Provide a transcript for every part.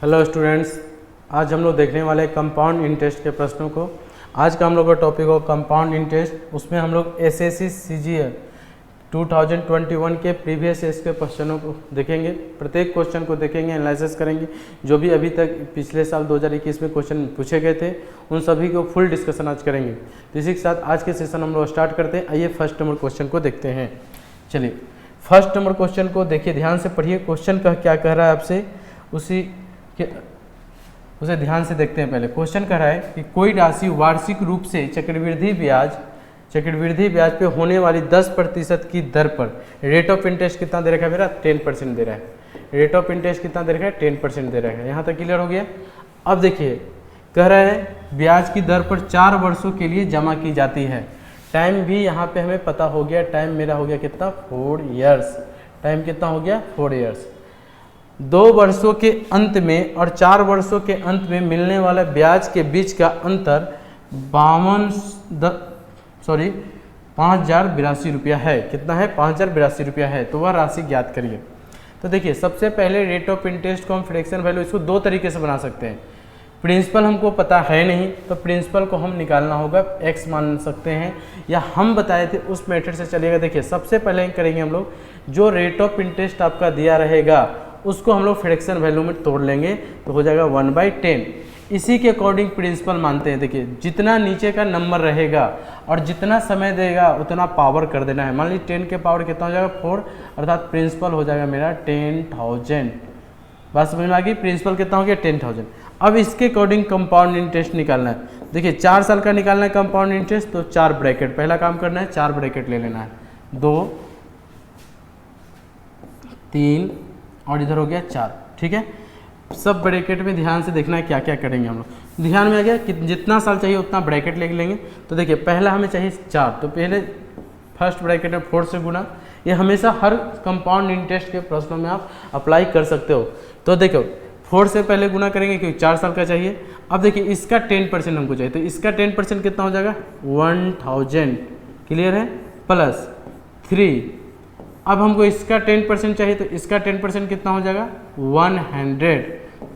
Hello students, आज हम लोग देखने वाले हैं कंपाउंड इंटरेस्ट के प्रश्नों को। आज का हम लोग का टॉपिक हो कंपाउंड इंटरेस्ट। उसमें हम लोग एसएससी सीजीएल 2021 के प्रीवियस ईयर के क्वेश्चनों को देखेंगे। प्रत्येक क्वेश्चन को देखेंगे, एनालिसिस करेंगे। जो भी अभी तक पिछले साल 2021 में क्वेश्चन पूछे गए थे उन सभी को फुल डिस्कशन आज करेंगे। तो इसी के साथ आज के सेशन हम लोग स्टार्ट करते हैं। आइए फर्स्ट नंबर क्वेश्चन को देखते हैं। चलिए फर्स्ट नंबर क्वेश्चन को देखिए, ध्यान से पढ़िए। क्वेश्चन का क्या कह रहा है आपसे, उसे ध्यान से देखते हैं। पहले क्वेश्चन कह रहा है कि कोई राशि वार्षिक रूप से चक्रवृद्धि ब्याज पे होने वाली 10% की दर पर रेट ऑफ इंटरेस्ट कितना दे रखा है मेरा, 10% दे रहा है। रेट ऑफ इंटरेस्ट कितना दे रखा है, 10% दे रखा है। यहाँ तक क्लियर हो गया। अब देखिए कह रहा है ब्याज की दर पर 4 वर्षों के लिए जमा की जाती है। टाइम भी यहाँ पे हमें पता हो गया। टाइम मेरा हो गया कितना, 4 ईयर्स। टाइम कितना हो गया, 4 ईयर्स। 2 वर्षों के अंत में और 4 वर्षों के अंत में मिलने वाला ब्याज के बीच का अंतर 5082 रुपया है। कितना है, 5082 रुपया है। तो वह राशि ज्ञात करिए। तो देखिए सबसे पहले रेट ऑफ इंटरेस्ट को हम फ्रैक्शन वैल्यू इसको 2 तरीके से बना सकते हैं। प्रिंसिपल हमको पता है नहीं तो प्रिंसिपल को हम निकालना होगा, x मान सकते हैं, या हम बताए थे उस मेथड से चलिएगा। देखिए सबसे पहले करेंगे हम लोग, जो रेट ऑफ इंटरेस्ट आपका दिया रहेगा उसको हम लोग फ्रैक्शन वैल्यू में तोड़ लेंगे तो हो जाएगा 1/10। इसी के अकॉर्डिंग प्रिंसिपल मानते हैं। देखिए जितना नीचे का नंबर रहेगा और जितना समय देगा उतना पावर कर देना है। मान लीजिए 10 के पावर कितना हो जाएगा, 4, अर्थात प्रिंसिपल हो जाएगा मेरा 10,000। बात समझ में आ गई। प्रिंसिपल कितना हो गया, 10,000। अब इसके अकॉर्डिंग कंपाउंड इंटरेस्ट निकालना है। देखिए 4 साल का निकालना है कंपाउंड इंटरेस्ट, तो 4 ब्रैकेट पहला काम करना है, 4 ब्रैकेट ले लेना है। 2, 3 और इधर हो गया 4। ठीक है, सब ब्रैकेट में ध्यान से देखना है क्या क्या करेंगे हम लोग। ध्यान में आ गया कि जितना साल चाहिए उतना ब्रैकेट ले लेंगे। तो देखिए पहला हमें चाहिए 4, तो पहले फर्स्ट ब्रैकेट में 4 से गुना। ये हमेशा हर कंपाउंड इंटरेस्ट के प्रश्नों में आप अप्लाई कर सकते हो। तो देखो 4 से पहले गुना करेंगे क्योंकि 4 साल का चाहिए। अब देखिए इसका 10% हमको चाहिए, तो इसका 10% कितना हो जाएगा, 1000। क्लियर है, प्लस 3। अब हमको इसका 10% चाहिए, तो इसका 10% कितना हो जाएगा, 100,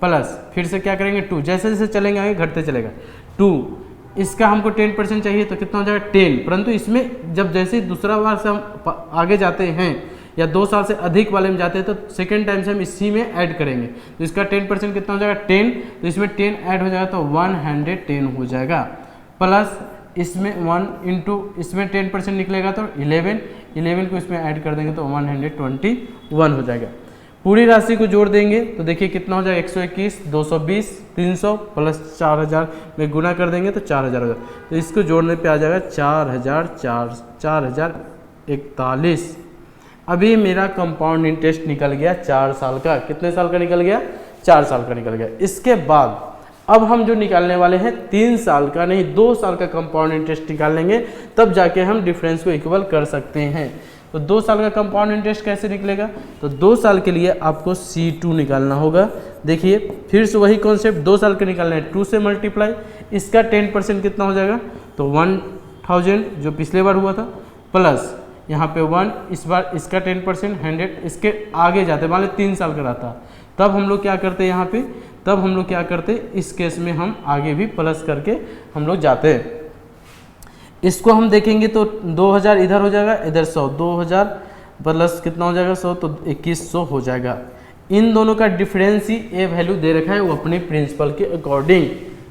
प्लस फिर से क्या करेंगे 2। जैसे जैसे चलेंगे आगे घटते चलेगा 2। इसका हमको 10% चाहिए तो कितना हो जाएगा 10, परंतु इसमें जब जैसे दूसरा बार से हम आगे जाते हैं या 2 साल से अधिक वाले में जाते हैं तो सेकेंड टाइम से हम इसी में ऐड करेंगे। तो इसका 10% कितना हो जाएगा 10, तो इसमें 10 ऐड हो जाएगा तो 110 हो जाएगा, प्लस इसमें 1 इंटू इसमें 10% निकलेगा तो 11 को इसमें ऐड कर देंगे तो 121 हो जाएगा। पूरी राशि को जोड़ देंगे तो देखिए कितना हो जाएगा, 121, 220, 300 प्लस 4000 में गुना कर देंगे तो 4000 हो जाएगा। तो इसको जोड़ने पे आ जाएगा 4041। अभी मेरा कंपाउंड इंटरेस्ट निकल गया 4 साल का। कितने साल का निकल गया, 4 साल का निकल गया। इसके बाद अब हम जो निकालने वाले हैं 3 साल का नहीं 2 साल का कंपाउंड इंटरेस्ट निकाल लेंगे, तब जाके हम डिफरेंस को इक्वल कर सकते हैं। तो 2 साल का कंपाउंड इंटरेस्ट कैसे निकलेगा, तो 2 साल के लिए आपको C2 निकालना होगा। देखिए फिर से वही कॉन्सेप्ट, 2 साल के निकालना है, 2 से मल्टीप्लाई, इसका 10% कितना हो जाएगा, तो 1000 जो पिछले बार हुआ था, प्लस यहाँ पे 1, इस बार इसका 10% 100। इसके आगे जाते मान लो 3 साल का रहता तब हम लोग क्या करते यहाँ पे, तब हम लोग क्या करते, इस केस में हम आगे भी प्लस करके हम लोग जाते हैं। इसको हम देखेंगे तो 2000 इधर हो जाएगा, इधर 100, 2000 प्लस कितना हो जाएगा 100, तो 2100 हो जाएगा। इन दोनों का डिफरेंस ही ए वैल्यू दे रखा है वो अपने प्रिंसिपल के अकॉर्डिंग।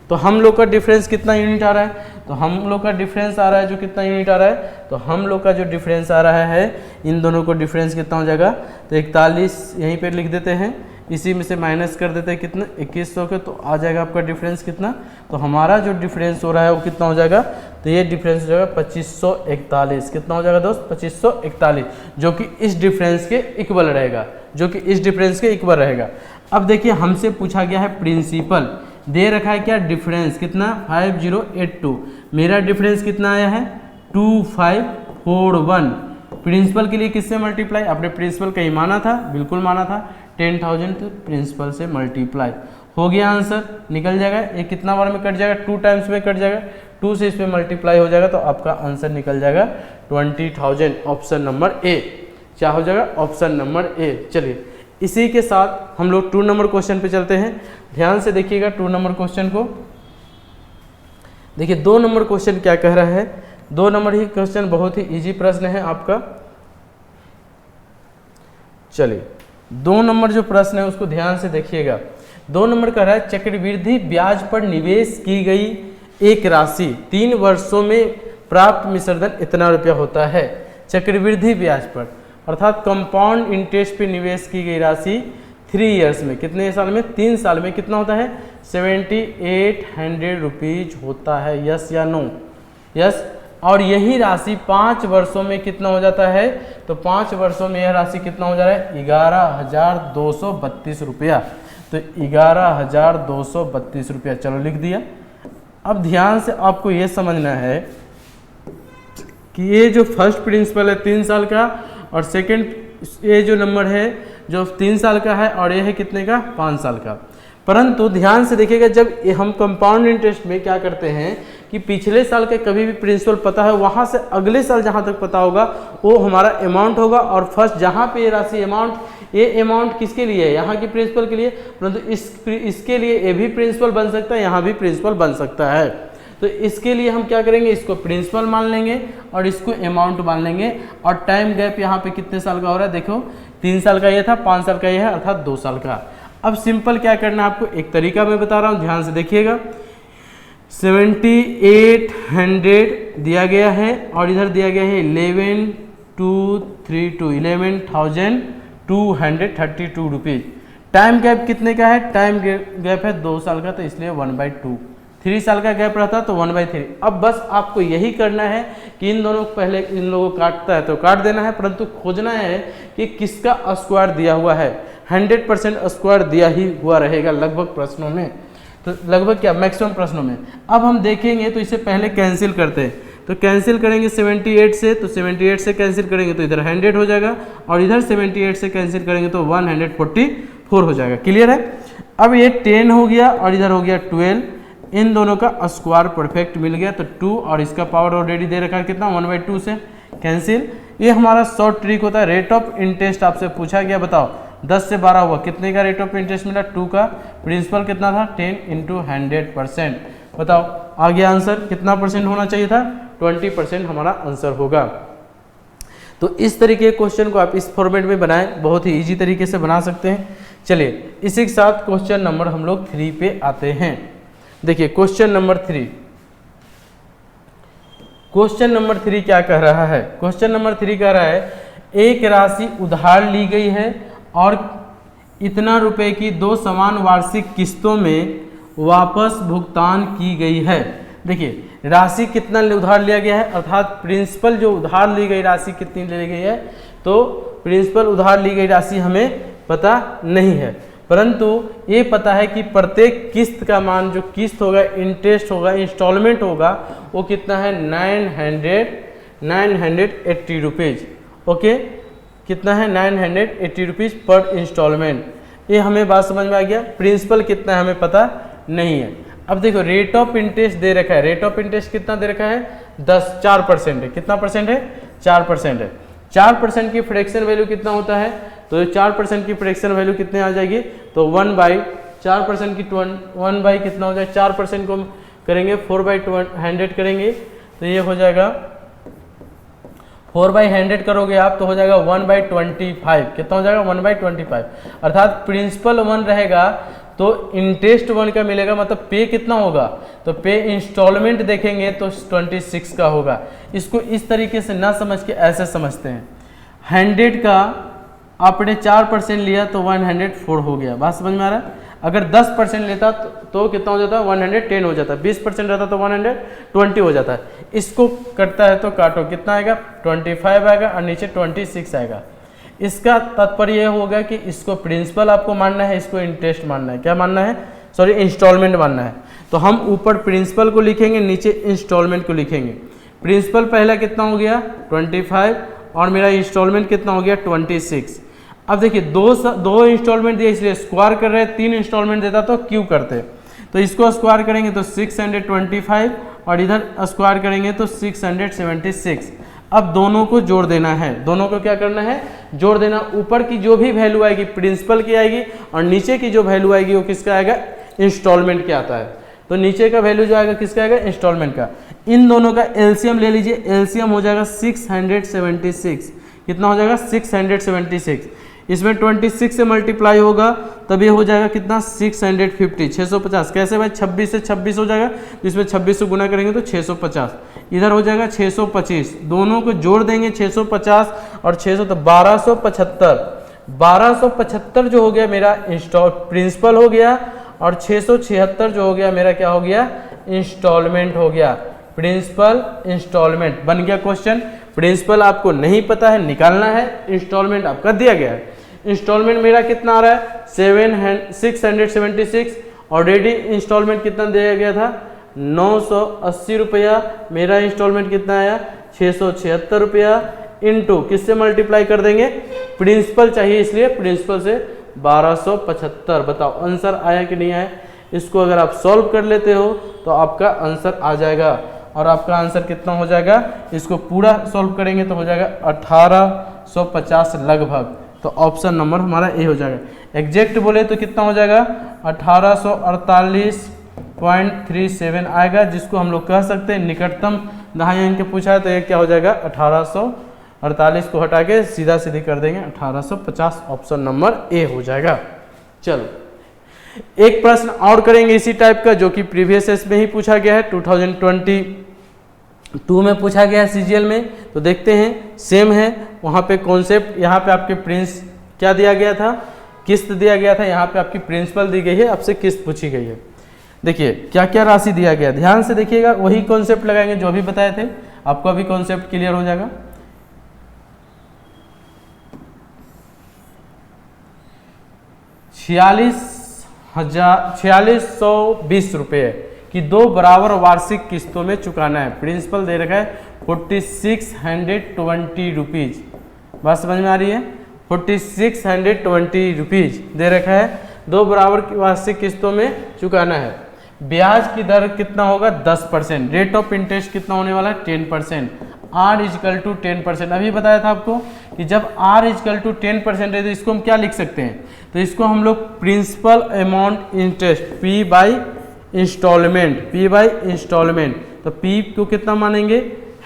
तो हम लोग का डिफरेंस कितना यूनिट आ रहा है, तो हम लोग का डिफरेंस आ रहा है जो कितना यूनिट आ रहा है, तो हम लोग का जो डिफरेंस आ रहा है इन दोनों को डिफरेंस कितना हो जाएगा, तो 41 यहीं पे लिख देते हैं, इसी में से माइनस कर देते हैं कितना 2100 के, तो आ जाएगा आपका डिफरेंस कितना, तो हमारा जो डिफरेंस हो रहा है वो कितना हो जाएगा, तो ये डिफरेंस हो जाएगा 2541। कितना हो जाएगा दोस्त, 2541, जो कि इस डिफरेंस के इक्वल रहेगा, अब देखिए हमसे पूछा गया है प्रिंसिपल, दे रखा है क्या डिफरेंस कितना 5082। मेरा डिफरेंस कितना आया है 2541। प्रिंसिपल के लिए किससे मल्टीप्लाई, आपने प्रिंसिपल कहीं माना था, बिल्कुल माना था, 10,000 तो प्रिंसिपल से मल्टीप्लाई हो गया। आंसर निकल जाएगा। ये कितना बार में कट जाएगा, 2 टाइम्स में कट जाएगा, 2 से इसमें मल्टीप्लाई हो जाएगा तो आपका आंसर निकल जाएगा 20,000। ऑप्शन नंबर ए क्या हो जाएगा, ऑप्शन नंबर ए। चलिए इसी के साथ हम लोग 2 नंबर क्वेश्चन पे चलते हैं। ध्यान से देखिएगा 2 नंबर क्वेश्चन को। देखिए 2 नंबर क्वेश्चन क्या कह रहा है। 2 नंबर ही क्वेश्चन बहुत ही इजी प्रश्न है आपका। चलिए 2 नंबर जो प्रश्न है उसको ध्यान से देखिएगा। 2 नंबर कह रहा है चक्रवृद्धि ब्याज पर निवेश की गई एक राशि 3 वर्षों में प्राप्त मिश्रधन इतना रुपया होता है। चक्रवृद्धि ब्याज पर अर्थात कंपाउंड इंटरेस्ट पे निवेश की गई राशि 3 ईयर्स में, कितने साल में, 3 साल में कितना होता है, 7800 रुपीज होता है। यस या नो? यस। और यही राशि 5 वर्षों में कितना हो जाता है, तो 5 वर्षों में यह राशि कितना हो जा रहा है, 11,232 रुपया। तो 11,232 रुपया, चलो लिख दिया। अब ध्यान से आपको ये समझना है कि ये जो फर्स्ट प्रिंसिपल है 3 साल का, और सेकंड ये जो नंबर है जो 3 साल का है, और ये है कितने का, 5 साल का। परंतु ध्यान से देखिएगा, जब हम कंपाउंड इंटरेस्ट में क्या करते हैं कि पिछले साल का कभी भी प्रिंसिपल पता है, वहाँ से अगले साल जहाँ तक पता होगा वो हमारा अमाउंट होगा। और फर्स्ट जहाँ पे ये राशि अमाउंट, ये अमाउंट किसके लिए है, यहाँ की प्रिंसिपल के लिए, परंतु इसके लिए ये भी प्रिंसिपल बन सकता है, यहाँ भी प्रिंसिपल बन सकता है। तो इसके लिए हम क्या करेंगे, इसको प्रिंसिपल मान लेंगे और इसको अमाउंट मान लेंगे। और टाइम गैप यहाँ पे कितने साल का हो रहा है, देखो 3 साल का ये था, 5 साल का ये है, अर्थात 2 साल का। अब सिंपल क्या करना है आपको, एक तरीका मैं बता रहा हूँ, ध्यान से देखिएगा। 7800 दिया गया है और इधर दिया गया है 11,232 रुपीज़। टाइम गैप कितने का है, टाइम गैप है 2 साल का, तो इसलिए 1/2। 3 साल का गैप रहता तो 1/3। अब बस आपको यही करना है कि इन दोनों को पहले इन लोगों को काटता है तो काट देना है, परंतु खोजना है कि किसका स्क्वायर दिया हुआ है। 100% स्क्वायर दिया ही हुआ रहेगा लगभग प्रश्नों में, तो लगभग क्या, मैक्सिमम प्रश्नों में। अब हम देखेंगे तो इसे पहले कैंसिल करते हैं, तो कैंसिल करेंगे 78 से, तो 78 से कैंसिल करेंगे तो इधर 100 हो जाएगा, और इधर 78 से कैंसिल करेंगे तो 144 हो जाएगा। क्लियर है? अब ये 10 हो गया और इधर हो गया 12, इन दोनों का स्क्वायर परफेक्ट मिल गया, तो 2 और इसका पावर ऑलरेडी दे रखा है कितना, 1/2 से कैंसिल। ये हमारा शॉर्ट ट्रिक होता है। रेट ऑफ इंटरेस्ट आपसे पूछा गया, बताओ 10 से 12 हुआ, कितने का रेट ऑफ इंटरेस्ट मिला, 2 का। प्रिंसिपल कितना था, 10 × 100%। बताओ आ गया आंसर, कितना परसेंट होना चाहिए था, 20% हमारा आंसर होगा। तो इस तरीके के क्वेश्चन को आप इस फॉर्मेट में बनाएं, बहुत ही इजी तरीके से बना सकते हैं। चलिए इसी के साथ क्वेश्चन नंबर हम लोग 3 पे आते हैं। देखिए क्वेश्चन नंबर 3, क्वेश्चन नंबर 3 क्या कह रहा है, क्वेश्चन नंबर 3 कह रहा है एक राशि उधार ली गई है और इतना रुपए की 2 समान वार्षिक किस्तों में वापस भुगतान की गई है। देखिए राशि कितना उधार लिया गया है, अर्थात प्रिंसिपल जो उधार ली गई राशि कितनी ली गई है, तो प्रिंसिपल उधार ली गई राशि हमें पता नहीं है, परंतु ये पता है कि प्रत्येक किस्त का मान, जो किस्त होगा, इंटरेस्ट होगा, इंस्टॉलमेंट होगा, वो कितना है 980 रुपीज़। ओके, कितना है 980 रुपीज़ पर इंस्टॉलमेंट। ये हमें बात समझ में आ गया। प्रिंसिपल कितना है हमें पता नहीं है। अब देखो रेट ऑफ इंटरेस्ट दे रखा है, रेट ऑफ इंटरेस्ट कितना दे रखा है, 4% है। कितना परसेंट है, 4% है। 4% की फ्रैक्शन वैल्यू कितना होता है, तो 4% की फ्रैक्शन वैल्यू कितने आ जाएगी, तो 1/4% की 1 कितना हो जाएगा, 4% को करेंगे 4/100 करेंगे, तो ये हो जाएगा 4/100 करोगे आप तो हो जाएगा 1/25। कितना हो जाएगा, 1/25। अर्थात प्रिंसिपल 1 रहेगा तो इंटरेस्ट 1 का मिलेगा, मतलब पे कितना होगा, तो पे इंस्टॉलमेंट देखेंगे तो 26 का होगा। इसको इस तरीके से ना समझ के ऐसे समझते हैं, 100 का आपने 4% लिया तो 104 हो गया। बात समझ में आ रहा है? अगर 10% लेता तो कितना हो जाता है, 110 हो जाता है। 20% रहता तो 120 हो जाता है। इसको कटता है तो काटो, कितना आएगा, 25 आएगा और नीचे 26 आएगा। इसका तात्पर्य यह होगा कि इसको प्रिंसिपल आपको मानना है, इसको इंटरेस्ट मानना है। क्या मानना है, सॉरी इंस्टॉलमेंट मानना है। तो हम ऊपर प्रिंसिपल को लिखेंगे, नीचे इंस्टॉलमेंट को लिखेंगे। प्रिंसिपल पहला कितना हो गया 25 और मेरा इंस्टॉलमेंट कितना हो गया 26। अब देखिए दो इंस्टॉलमेंट दिए इसलिए स्क्वायर कर रहे हैं, 3 इंस्टॉलमेंट देता तो क्यों करते, तो इसको स्क्वायर करेंगे तो 625 और इधर स्क्वायर करेंगे तो 676। अब दोनों को जोड़ देना है, दोनों को क्या करना है, जोड़ देना। ऊपर की जो भी वैल्यू आएगी प्रिंसिपल की आएगी और नीचे की जो वैल्यू आएगी वो किसका आएगा, इंस्टॉलमेंट क्या आता है। तो नीचे का वैल्यू जो आएगा किसका आएगा, इंस्टॉलमेंट का। इन दोनों का एलसीएम ले लीजिए, एलसीएम हो जाएगा 676। कितना हो जाएगा, 676। इसमें 26 से मल्टीप्लाई होगा तब ये हो जाएगा कितना, 650, 650। कैसे भाई, 26 से 26 हो जाएगा, तो इसमें 26 से गुना करेंगे तो 650, इधर हो जाएगा 625। दोनों को जोड़ देंगे 650 और 600 तो 1275। 1275 जो हो गया मेरा प्रिंसिपल हो गया और 676 जो हो गया मेरा क्या हो गया, इंस्टॉलमेंट हो गया। प्रिंसिपल इंस्टॉलमेंट बन गया क्वेश्चन। प्रिंसिपल आपको नहीं पता है, निकालना है, इंस्टॉलमेंट आपका दिया गया है। इंस्टॉलमेंट मेरा कितना आ रहा है, 676। ऑलरेडी इंस्टॉलमेंट कितना दिया गया था, 980 रुपया। मेरा इंस्टॉलमेंट कितना आया, 676 रुपया इंटू किससे मल्टीप्लाई कर देंगे, प्रिंसिपल चाहिए इसलिए प्रिंसिपल से 1275। बताओ आंसर आया कि नहीं आया। इसको अगर आप सॉल्व कर लेते हो तो आपका आंसर आ जाएगा और आपका आंसर कितना हो जाएगा, इसको पूरा सॉल्व करेंगे तो हो जाएगा 1850 लगभग। तो ऑप्शन नंबर हमारा ए हो जाएगा। एग्जैक्ट बोले तो कितना हो जाएगा, 1848.37 आएगा, जिसको हम लोग कह सकते हैं निकटतम दहाई अंक पूछा है तो ये क्या हो जाएगा, 1848 को हटा के सीधा सीधी कर देंगे 1850। ऑप्शन नंबर ए हो जाएगा। चलो एक प्रश्न और करेंगे इसी टाइप का, जो कि प्रीवियस एस में ही पूछा गया है, 2022 में पूछा गया है सीजीएल में। तो देखते हैं, सेम है वहाँ पे कॉन्सेप्ट। यहाँ पे आपके प्रिंस क्या दिया गया था, किस्त दिया गया था, यहाँ पे आपकी प्रिंसिपल दी गई है, आपसे किस्त पूछी गई है। देखिए क्या क्या राशि दिया गया, ध्यान से देखिएगा, वही कॉन्सेप्ट लगाएंगे जो अभी बताए थे, आपको अभी कॉन्सेप्ट क्लियर हो जाएगा। 4620 रुपये की 2 बराबर वार्षिक किस्तों में चुकाना है। प्रिंसिपल दे रखा है 4620 रुपीज़। बात समझ में आ रही है, 4620 रुपीज़ दे रखा है, 2 बराबर वार्षिक किस्तों में चुकाना है। ब्याज की दर कितना होगा, 10%। रेट ऑफ इंटरेस्ट कितना होने वाला है, 10%। R is equal to 10%। अभी बताया था आपको कि जब R इजकल टू 10% है तो इसको हम क्या लिख सकते हैं, तो इसको हम लोग principal amount interest P by installment. तो P को कितना मानेंगे,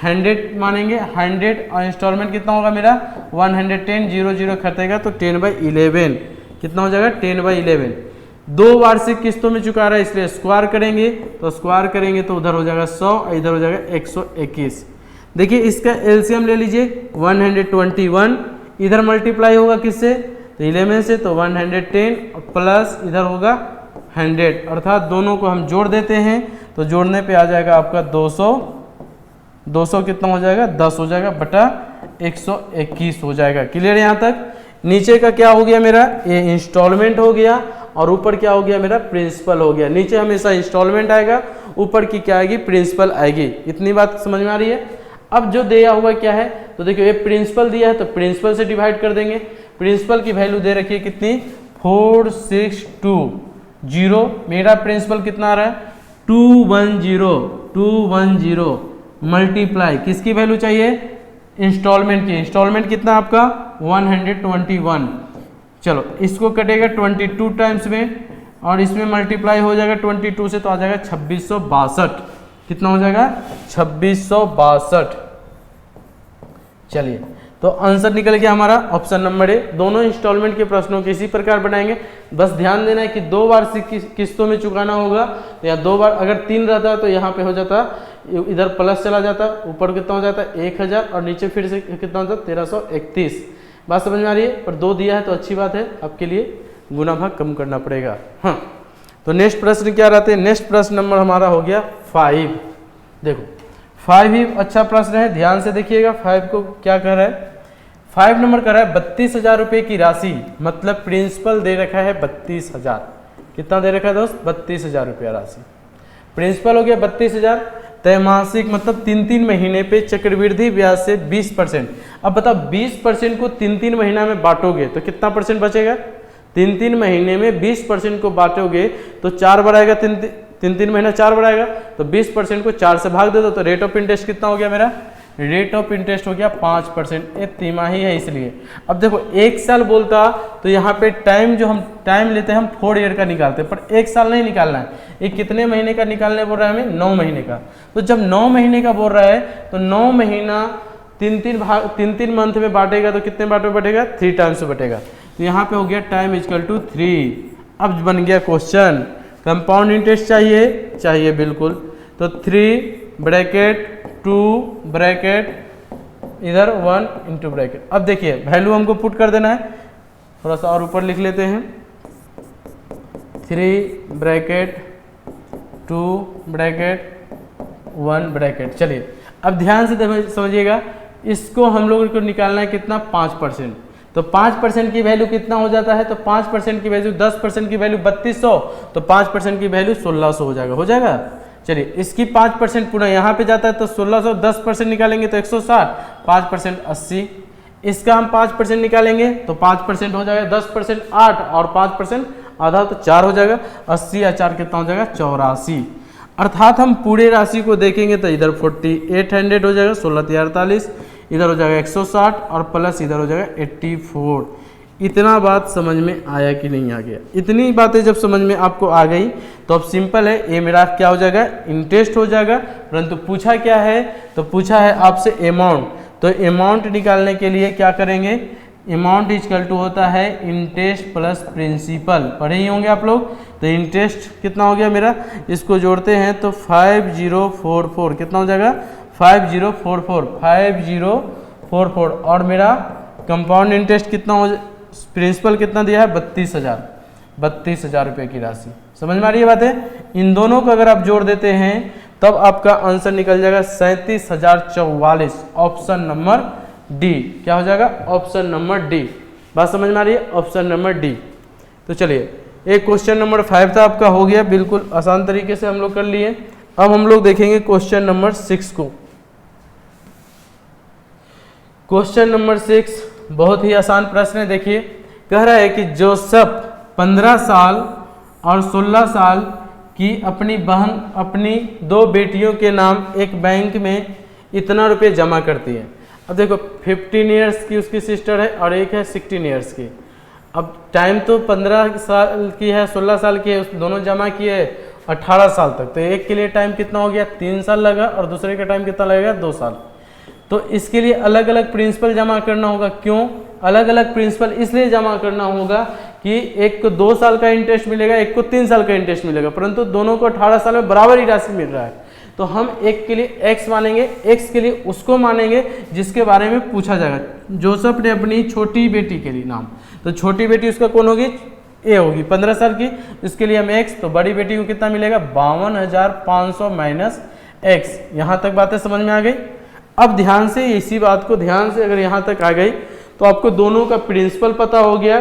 100 मानेंगे, 100 और इंस्टॉलमेंट कितना होगा मेरा 110, 0 खटेगा तो 10/11 कितना हो जाएगा, 10/11। 2 वार्षिक किस्तों में चुका रहा है इसलिए स्क्वायर करेंगे, तो स्क्वायर करेंगे तो उधर हो जाएगा 100, इधर हो जाएगा 121। देखिए इसका एलसीएम ले लीजिए 121, इधर मल्टीप्लाई होगा किससे, तो 11 से, तो 110 प्लस इधर होगा 100, अर्थात दोनों को हम जोड़ देते हैं तो जोड़ने पे आ जाएगा आपका 200 कितना हो जाएगा, 10 हो जाएगा बटा 121 हो जाएगा। क्लियर यहाँ तक। नीचे का क्या हो गया मेरा, ये इंस्टॉलमेंट हो गया और ऊपर क्या हो गया मेरा, प्रिंसिपल हो गया। नीचे हमेशा इंस्टॉलमेंट आएगा, ऊपर की क्या आएगी, प्रिंसिपल आएगी। इतनी बात समझ में आ रही है। अब जो दिया हुआ क्या है, तो देखिए ये प्रिंसिपल दिया है तो प्रिंसिपल से डिवाइड कर देंगे। प्रिंसिपल की वैल्यू दे रखी है कितनी, 4620। मेरा प्रिंसिपल कितना आ रहा है, 210 मल्टीप्लाई किसकी वैल्यू चाहिए, इंस्टॉलमेंट की। इंस्टॉलमेंट कितना आपका 121। चलो इसको कटेगा 22 टाइम्स में और इसमें मल्टीप्लाई हो जाएगा 22 से, तो आ जाएगा 2662। कितना हो जाएगा, 2662। चलिए तो आंसर निकल गया हमारा ऑप्शन नंबर ए। दोनों इंस्टॉलमेंट के प्रश्नों के इसी प्रकार बनाएंगे। बस ध्यान देना है कि 2 वार्षिक किस्तों में चुकाना होगा, तो या 2 बार, अगर 3 रहता तो यहाँ पे हो जाता, इधर प्लस चला जाता, ऊपर कितना हो जाता 1000 और नीचे फिर से कितना हो जाता 1331। बात समझ में आ रही है। पर 2 दिया है तो अच्छी बात है, आपके लिए गुना भाग कम करना पड़ेगा। हाँ तो नेक्स्ट प्रश्न क्या रहते हैं, नेक्स्ट प्रश्न नंबर हमारा हो गया 5। देखो 5 ही अच्छा प्रश्न है, ध्यान से देखिएगा। 5 को क्या कर रहा है, 5 नंबर कर रहा है 32,000 रुपये की राशि, मतलब प्रिंसिपल दे रखा है 32,000। कितना दे रखा है दोस्त, 32,000 रुपया राशि। प्रिंसिपल हो गया 32,000, त्रैमासिक मतलब 3 महीने पे चक्रवृद्धि ब्याज से 20%। अब बताओ 20% को 3 महीना में बांटोगे तो कितना परसेंट बचेगा, 3 महीने में 20% को बांटोगे तो 4 बढ़ाएगा, 3 महीना 4 बढ़ाएगा, तो 20% को 4 से भाग दे दो, तो रेट ऑफ इंटरेस्ट कितना हो गया मेरा रेट ऑफ इंटरेस्ट हो गया 5%, ये तिमाही है इसलिए। अब देखो 1 साल बोलता तो यहाँ पे टाइम जो हम टाइम लेते हैं हम 4 ईयर का निकालते हैं, पर 1 साल नहीं निकालना है, ये कितने महीने का निकालने बोल रहा है हमें, 9 महीने का। तो जब 9 महीने का बोल रहा है तो 9 महीना 3 मंथ में बांटेगा तो कितने पार्ट में बटेगा, 3 टाइम्स में बटेगा। तो यहाँ पे हो गया टाइम इक्वल टू 3। अब बन गया क्वेश्चन, कंपाउंड इंटरेस्ट चाहिए बिल्कुल, तो 3 ब्रैकेट 2 ब्रैकेट इधर 1 इंटू ब्रैकेट। अब देखिए वैल्यू हमको पुट कर देना है, थोड़ा सा और ऊपर लिख लेते हैं, 3 ब्रैकेट 2 ब्रैकेट 1 ब्रैकेट। चलिए अब ध्यान से समझिएगा, इसको हम लोगों को निकालना है कितना, 5%। तो 5% की वैल्यू कितना हो जाता है, तो 5% की वैल्यू 10% की वैल्यू 3200, तो 5% की वैल्यू 1600 हो जाएगा। चलिए इसकी 5% पूरा यहाँ पे जाता है तो 1600, 10% निकालेंगे तो 160, 5% 80, इसका हम 5% निकालेंगे तो 5% हो जाएगा, 10% 8 और 5% आधा तो 4 हो जाएगा, 80 या 4 कितना हो जाएगा, 84। अर्थात हम पूरे राशि को देखेंगे तो इधर 4800 हो जाएगा, 16×3 इधर हो जाएगा 160 और प्लस इधर हो जाएगा 84। इतना बात समझ में आया कि नहीं आ गया? इतनी बातें जब समझ में आपको आ गई तो अब सिंपल है, ये मेरा क्या हो जाएगा, इंटरेस्ट हो जाएगा। परंतु पूछा क्या है, तो पूछा है आपसे अमाउंट। तो अमाउंट निकालने के लिए क्या करेंगे, अमाउंट इक्वल टू होता है इंटरेस्ट प्लस प्रिंसिपल, पढ़े ही होंगे आप लोग। तो इंटरेस्ट कितना हो गया मेरा, इसको जोड़ते हैं तो 5044 कितना हो जाएगा, 5044 और मेरा कंपाउंड इंटरेस्ट कितना हो, प्रिंसिपल कितना दिया है, 32,000 रुपये की राशि। समझ में आ रही है बातें? इन दोनों को अगर आप जोड़ देते हैं तब आपका आंसर निकल जाएगा 37,044, ऑप्शन नंबर डी। क्या हो जाएगा, ऑप्शन नंबर डी। बात समझ में आ रही है, ऑप्शन नंबर डी। तो चलिए एक क्वेश्चन नंबर 5 था आपका, हो गया बिल्कुल आसान तरीके से हम लोग कर लिए। अब हम लोग देखेंगे क्वेश्चन नंबर 6 को। क्वेश्चन नंबर 6 बहुत ही आसान प्रश्न है। देखिए कह रहा है कि जोसेफ 15 साल और 16 साल की अपनी बहन अपनी 2 बेटियों के नाम एक बैंक में इतना रुपये जमा करती है। अब देखो 15 ईयर्स की उसकी सिस्टर है और एक है 16 ईयर्स की। अब टाइम तो 15 साल की है, 16 साल की है, उस दोनों जमा किए 18 साल तक। तो एक के लिए टाइम कितना हो गया, 3 साल लगा और दूसरे का टाइम कितना लगेगा, 2 साल। तो इसके लिए अलग अलग प्रिंसिपल जमा करना होगा। क्यों अलग अलग प्रिंसिपल, इसलिए जमा करना होगा कि एक को 2 साल का इंटरेस्ट मिलेगा, एक को 3 साल का इंटरेस्ट मिलेगा, परंतु दोनों को 18 साल में बराबर ही राशि मिल रहा है। तो हम एक के लिए x मानेंगे, x के लिए उसको मानेंगे जिसके बारे में पूछा जाएगा। जोसेफ ने अपनी छोटी बेटी के लिए नाम, तो छोटी बेटी उसका कौन होगी, ए होगी, 15 साल की, इसके लिए हम x, तो बड़ी बेटी को कितना मिलेगा, 52,500 माइनस x। यहाँ तक बातें समझ में आ गई। अब ध्यान से इसी बात को ध्यान से अगर यहाँ तक आ गई तो आपको दोनों का प्रिंसिपल पता हो गया,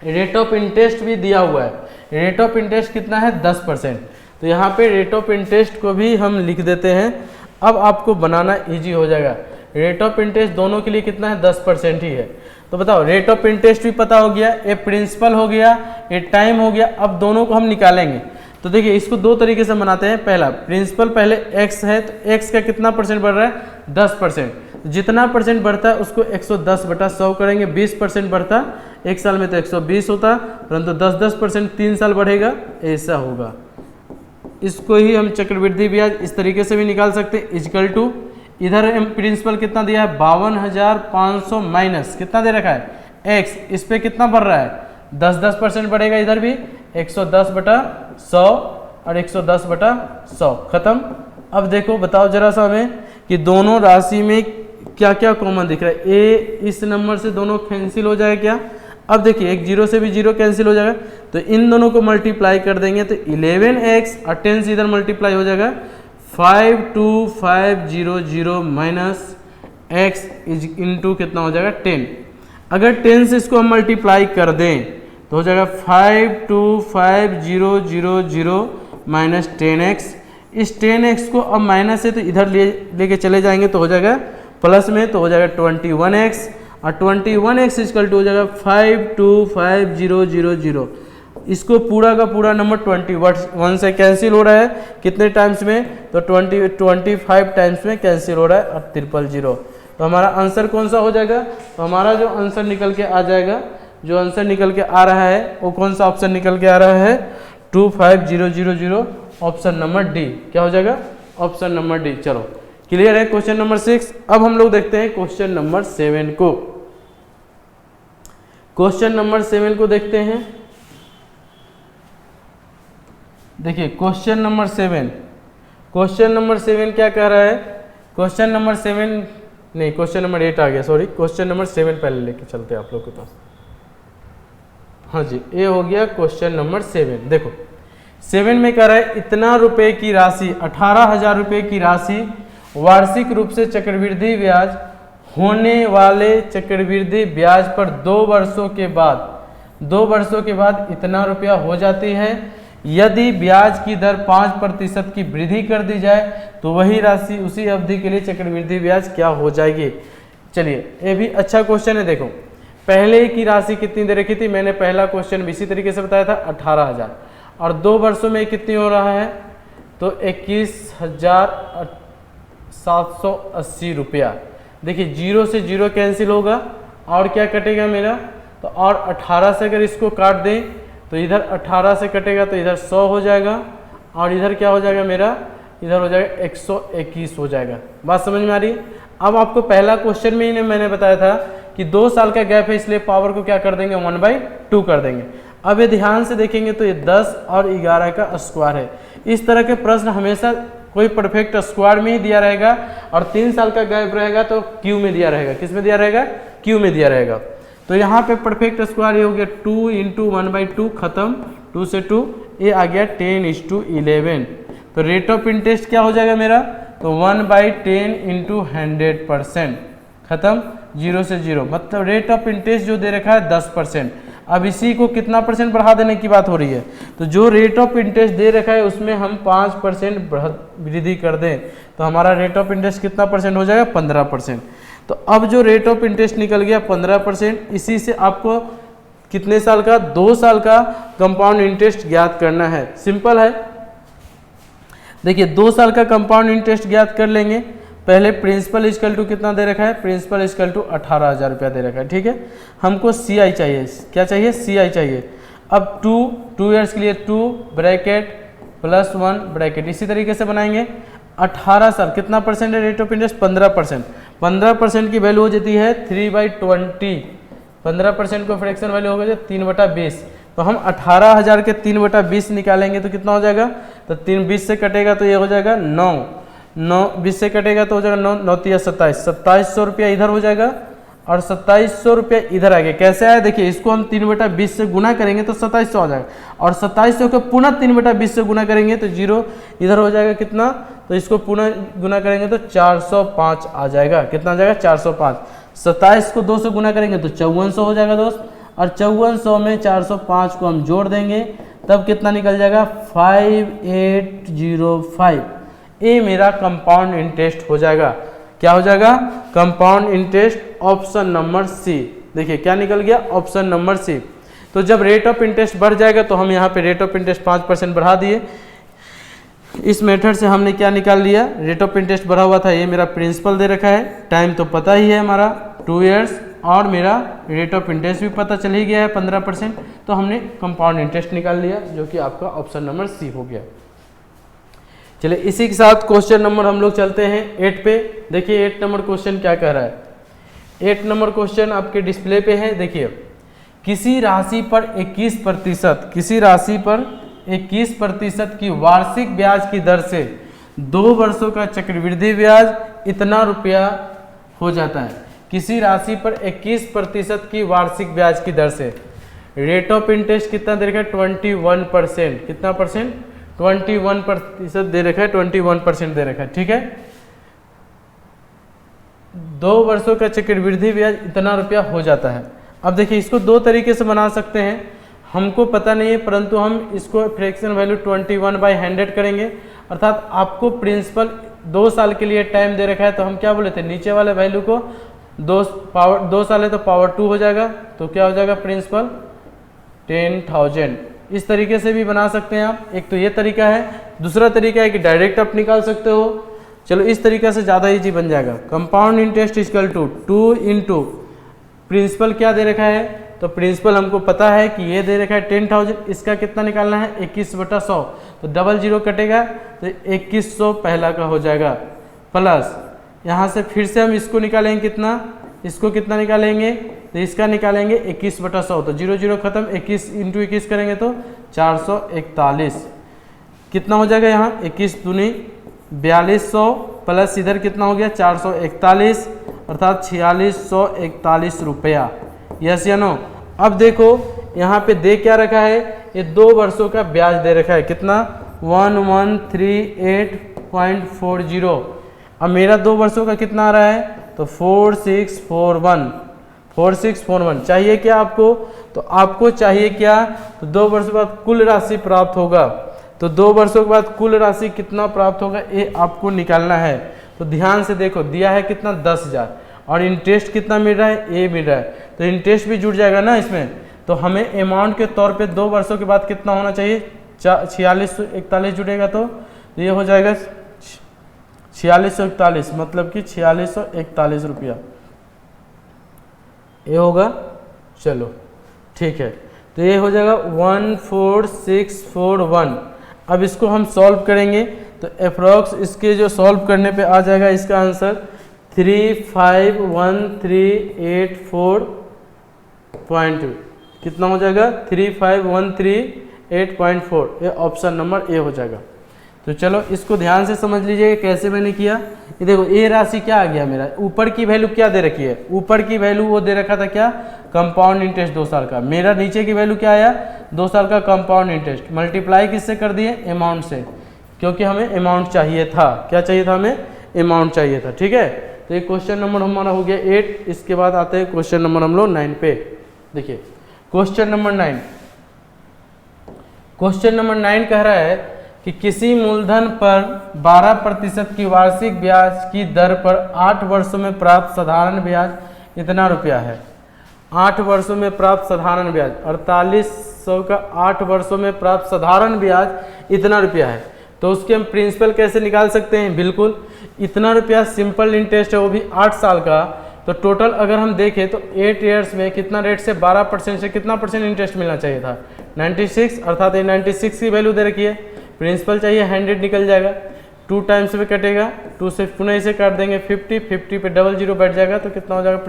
रेट ऑफ इंटरेस्ट भी दिया हुआ है। रेट ऑफ इंटरेस्ट कितना है, 10%। तो यहाँ पे रेट ऑफ इंटरेस्ट को भी हम लिख देते हैं। अब आपको बनाना इजी हो जाएगा। रेट ऑफ इंटरेस्ट दोनों के लिए कितना है, 10% ही है। तो बताओ रेट ऑफ इंटरेस्ट भी पता हो गया, ये प्रिंसिपल हो गया, ये टाइम हो गया। अब दोनों को हम निकालेंगे। तो देखिए इसको 2 तरीके से बनाते हैं। पहला प्रिंसिपल पहले x है, तो x का कितना परसेंट बढ़ रहा है, 10%। जितना परसेंट बढ़ता है उसको 110/100 करेंगे। 20% बढ़ता, एक साल में तो 120 होता, परंतु 10% 3 साल बढ़ेगा, ऐसा होगा। इसको ही हम चक्रवृद्धि ब्याज इस तरीके से भी निकाल सकते हैं, इक्वल टू इधर हम प्रिंसिपल कितना दिया है, 52,500 माइनस कितना दे रखा है, x, इस पे कितना बढ़ रहा है, 10% बढ़ेगा, इधर भी 110/100 और 110/100 खत्म। अब देखो बताओ जरा सा हमें कि दोनों राशि में क्या क्या कॉमन दिख रहा है। ए इस नंबर से दोनों कैंसिल हो जाएगा क्या, अब देखिए एक 0 से भी 0 कैंसिल हो जाएगा, तो इन दोनों को मल्टीप्लाई कर देंगे तो 11x और 10 से इधर मल्टीप्लाई हो जाएगा, 52500 माइनस x इंटू कितना हो जाएगा 10। अगर 10 से इसको हम मल्टीप्लाई कर दें तो हो जाएगा 52500 माइनस 10x। इस 10x को अब माइनस से तो इधर लेके चले जाएंगे तो हो जाएगा प्लस में, तो हो जाएगा 21x और 21x इक्वल टू हो जाएगा 52500 इसको पूरा का पूरा नंबर 21 से कैंसिल हो रहा है, कितने टाइम्स में, तो 25 टाइम्स में कैंसिल हो रहा है, और 000। तो हमारा आंसर कौन सा हो जाएगा, तो हमारा जो आंसर निकल के आ जाएगा, जो आंसर निकल के आ रहा है वो कौन सा ऑप्शन निकल के आ रहा है, 25000, ऑप्शन नंबर डी। क्या हो जाएगा, ऑप्शन नंबर डी। चलो क्लियर है क्वेश्चन नंबर 6। अब हम लोग देखते हैं क्वेश्चन नंबर 7 को। क्वेश्चन नंबर 7 को देखते हैं। देखिए क्वेश्चन नंबर 7, क्वेश्चन नंबर 7 क्या कह रहा है, क्वेश्चन नंबर 7 नहीं, क्वेश्चन नंबर 8 आ गया, सॉरी, क्वेश्चन नंबर 7 पहले लेके चलते हैं आप लोग के पास। हाँ जी, ये हो गया क्वेश्चन नंबर 7। देखो 7 में कह रहा है इतना रुपए की राशि, 18,000 रुपये की राशि वार्षिक रूप से चक्रवृद्धि ब्याज होने वाले चक्रवृद्धि ब्याज पर 2 वर्षों के बाद इतना रुपया हो जाती है। यदि ब्याज की दर 5% की वृद्धि कर दी जाए तो वही राशि उसी अवधि के लिए चक्रवृद्धि ब्याज क्या हो जाएगी। चलिए ये भी अच्छा क्वेश्चन है। देखो पहले की राशि कितनी दे रखी थी, मैंने पहला क्वेश्चन भी इसी तरीके से बताया था 18,000, और 2 वर्षों में कितनी हो रहा है, तो 21,780 रुपया। देखिए 0 से 0 कैंसिल होगा, और क्या कटेगा मेरा, तो और 18 से अगर इसको काट दें तो इधर 18 से कटेगा तो इधर 100 हो जाएगा, और इधर क्या हो जाएगा मेरा, इधर हो जाएगा 121 हो जाएगा। बात समझ में आ रही है। अब आपको पहला क्वेश्चन में ही मैंने बताया था कि 2 साल का गैप है, इसलिए पावर को क्या कर देंगे, 1/2 कर देंगे। अब ये ध्यान से देखेंगे तो ये 10 और 11 का स्क्वायर है। इस तरह के प्रश्न हमेशा कोई परफेक्ट स्क्वायर में ही दिया रहेगा, और 3 साल का गैप रहेगा तो क्यू में दिया रहेगा। किस में दिया रहेगा, क्यू में दिया रहेगा। तो यहाँ पे परफेक्ट स्क्वायर ये हो गया 2 × 1/2 खत्म, 2 से 2, ये आ गया 10:11। तो रेट ऑफ इंटरेस्ट क्या हो जाएगा मेरा, तो 1/10 × 100% खत्म, 0 से 0, मतलब रेट ऑफ इंटरेस्ट जो दे रखा है 10%। अब इसी को कितना परसेंट बढ़ा देने की बात हो रही है, तो जो रेट ऑफ इंटरेस्ट दे रखा है उसमें हम 5% वृद्धि कर दें तो हमारा रेट ऑफ इंटरेस्ट कितना परसेंट हो जाएगा, 15%। तो अब जो रेट ऑफ इंटरेस्ट निकल गया 15%, इसी से आपको कितने साल का, 2 साल का कंपाउंड इंटरेस्ट ज्ञात करना है। सिंपल है। देखिए 2 साल का कंपाउंड इंटरेस्ट ज्ञात कर लेंगे। पहले प्रिंसिपल इक्वल टू कितना दे रखा है, प्रिंसिपल इक्वल टू 18,000 रुपया दे रखा है, ठीक है। हमको CI चाहिए, क्या चाहिए, CI चाहिए। अब 2 ईयर्स के लिए 2 ब्रैकेट प्लस 1 ब्रैकेट, इसी तरीके से बनाएंगे। 18 साल कितना परसेंट है रेट ऑफ इंटरेस्ट, 15%। 15% की वैल्यू हो जाती है 3/20। 15% को फ्रैक्शन वैल्यू हो गया 3/20। तो हम 18,000 के 3/20 निकालेंगे तो कितना हो जाएगा, तो 3/20 से कटेगा तो ये हो जाएगा 9 20 से कटेगा तो हो जाएगा 9 9 × 27, 2700 रुपया इधर हो जाएगा, और 2700 रुपया इधर आ गया। कैसे आया, देखिए इसको हम 3/20 से गुना करेंगे तो 2700 आ जाएगा, और 2700 को पुनः 3/20 से गुना करेंगे तो 0 इधर हो जाएगा कितना, तो इसको पुनः गुना करेंगे तो 405 आ जाएगा। कितना आ जाएगा, 405। 27 को 2 से गुना करेंगे तो 5400 हो जाएगा दोस्त, और 5400 में 405 को हम जोड़ देंगे तब कितना निकल जाएगा, 5805। ये मेरा कंपाउंड इंटरेस्ट हो जाएगा। क्या हो जाएगा, compound interest, option number C. देखिए क्या निकल गया, ऑप्शन नंबर सी। तो जब रेट ऑफ इंटरेस्ट बढ़ जाएगा तो हम यहाँ पे रेट ऑफ इंटरेस्ट 5% बढ़ा दिए। इस मेथड से हमने क्या निकाल लिया, रेट ऑफ इंटरेस्ट बढ़ा हुआ था, ये मेरा प्रिंसिपल दे रखा है, टाइम तो पता ही है हमारा 2 इयर्स, और मेरा रेट ऑफ इंटरेस्ट भी पता चल ही गया है 15%। तो हमने कंपाउंड इंटरेस्ट निकाल लिया, जो कि आपका ऑप्शन नंबर सी हो गया। चलिए इसी के साथ क्वेश्चन नंबर हम लोग चलते हैं 8 पे। देखिए 8 नंबर क्वेश्चन क्या कह रहा है। 8 नंबर क्वेश्चन आपके डिस्प्ले पे है। देखिए किसी राशि पर 21% की वार्षिक ब्याज की दर से 2 वर्षों का चक्रवृद्धि ब्याज इतना रुपया हो जाता है। किसी राशि पर 21% की वार्षिक ब्याज की दर से रेट ऑफ इंटरेस्ट कितना दे रखा है, 21%। कितना परसेंट, 21% दे रखा है, 21% दे रखा है, ठीक है। 2 वर्षों का चक्रवृद्धि ब्याज इतना रुपया हो जाता है। अब देखिए इसको 2 तरीके से बना सकते हैं, हमको पता नहीं है, परंतु हम इसको फ्रैक्शन वैल्यू 21/100 करेंगे। अर्थात आपको प्रिंसिपल 2 साल के लिए टाइम दे रखा है, तो हम क्या बोले थे, नीचे वाले वैल्यू को 2 साल है तो पावर 2 हो जाएगा, तो क्या हो जाएगा प्रिंसिपल 10,000, इस तरीके से भी बना सकते हैं आप, एक तो ये तरीका है। दूसरा तरीका है कि डायरेक्ट आप निकाल सकते हो। चलो इस तरीके से ज़्यादा ईजी बन जाएगा। Compound interest equal to 2 into principal क्या दे रखा है, तो प्रिंसिपल हमको पता है कि ये दे रखा है 10,000, इसका कितना निकालना है 21/100, तो डबल जीरो कटेगा तो 2100 पहला का हो जाएगा, प्लस यहाँ से फिर से हम इसको निकालेंगे कितना, इसको कितना निकालेंगे, तो इसका निकालेंगे 21/100, तो 0 0 खत्म, 21 इंटू 21 करेंगे तो 441, कितना हो जाएगा यहाँ 21 दूनी 4200 प्लस इधर कितना हो गया 441 अर्थात 4641 रुपया। यस या नो। अब देखो यहाँ पे दे क्या रखा है, ये 2 वर्षों का ब्याज दे रखा है, कितना 1138.40। अब मेरा 2 वर्षों का कितना आ रहा है, तो 4641 चाहिए क्या आपको, तो आपको चाहिए क्या, तो 2 वर्षों के बाद कुल राशि प्राप्त होगा, तो 2 वर्षों के बाद कुल राशि कितना प्राप्त होगा ये आपको निकालना है। तो ध्यान से देखो दिया है कितना 10,000 और इंटरेस्ट कितना मिल रहा है, ए मिल रहा है, तो इंटरेस्ट भी जुड़ जाएगा ना इसमें, तो हमें अमाउंट के तौर पे 2 वर्षों के बाद कितना होना चाहिए 4641 जुड़ेगा, तो ये हो जाएगा 4641 मतलब कि 4641 रुपया ये होगा। चलो ठीक है, तो ये हो जाएगा 14641। अब इसको हम सॉल्व करेंगे तो अप्रॉक्स इसके जो सॉल्व करने पे आ जाएगा इसका आंसर 351384.2, कितना हो जाएगा 351384, ये ऑप्शन नंबर ए हो जाएगा। तो चलो इसको ध्यान से समझ लीजिए कैसे मैंने किया। ये देखो ये राशि क्या आ गया मेरा, ऊपर की वैल्यू क्या दे रखी है, ऊपर की वैल्यू वो दे रखा था क्या कंपाउंड इंटरेस्ट 2 साल का, मेरा नीचे की वैल्यू क्या आया 2 साल का कंपाउंड इंटरेस्ट, मल्टीप्लाई किससे कर दिए अमाउंट से, क्योंकि हमें अमाउंट चाहिए था, क्या चाहिए था हमें अमाउंट चाहिए था। ठीक है, तो ये क्वेश्चन नंबर हमारा हो गया 8। इसके बाद आते हैं क्वेश्चन नंबर हम लोग 9 पे। देखिए क्वेश्चन नंबर 9, क्वेश्चन नंबर 9 कह रहा है कि किसी मूलधन पर 12% की वार्षिक ब्याज की दर पर 8 वर्षों में प्राप्त साधारण ब्याज इतना रुपया है। 8 वर्षों में प्राप्त साधारण ब्याज 4800 का 8 वर्षों में प्राप्त साधारण ब्याज इतना रुपया है, तो उसके हम प्रिंसिपल कैसे निकाल सकते हैं, बिल्कुल इतना रुपया सिंपल इंटरेस्ट है वो भी 8 साल का, तो टोटल अगर हम देखें तो 8 ईयर्स में कितना रेट से 12% से कितना परसेंट इंटरेस्ट मिलना चाहिए था 96, अर्थात ये 96 की वैल्यू दे रखी है, प्रिंसिपल चाहिए 100 निकल जाएगा, 2 टाइम्स में कटेगा, 2 से पुनः इसे काट देंगे 50 पे डबल जीरो बैठ जाएगा, तो कितना हो जाएगा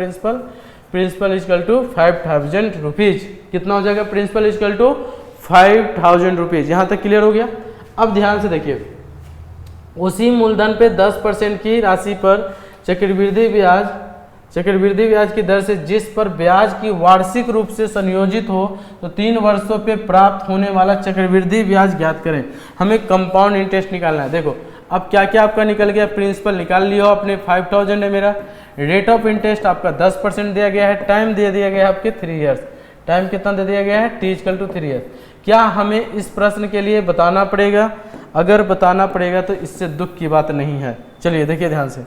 प्रिंसिपल इजकल टू 5000 रुपीज़, कितना हो जाएगा प्रिंसिपल इजकल टू 5000 रुपीज़। यहाँ तक क्लियर हो गया। अब ध्यान से देखिए, उसी मूलधन पे 10% की राशि पर चक्रवृद्धि ब्याज की दर से जिस पर ब्याज की वार्षिक रूप से संयोजित हो, तो 3 वर्षों पे प्राप्त होने वाला चक्रवृद्धि ब्याज ज्ञात करें। हमें कंपाउंड इंटरेस्ट निकालना है। देखो अब क्या क्या आपका निकल गया, प्रिंसिपल निकाल लिया हो अपने 5000 है मेरा, रेट ऑफ इंटरेस्ट आपका 10% दिया गया है, टाइम दे दिया गया है आपके 3 ईयर्स, टाइम कितना दे दिया गया है t इक्वल टू 3 ईयर्स। क्या हमें इस प्रश्न के लिए बताना पड़ेगा, अगर बताना पड़ेगा तो इससे दुख की बात नहीं है। चलिए देखिए ध्यान से,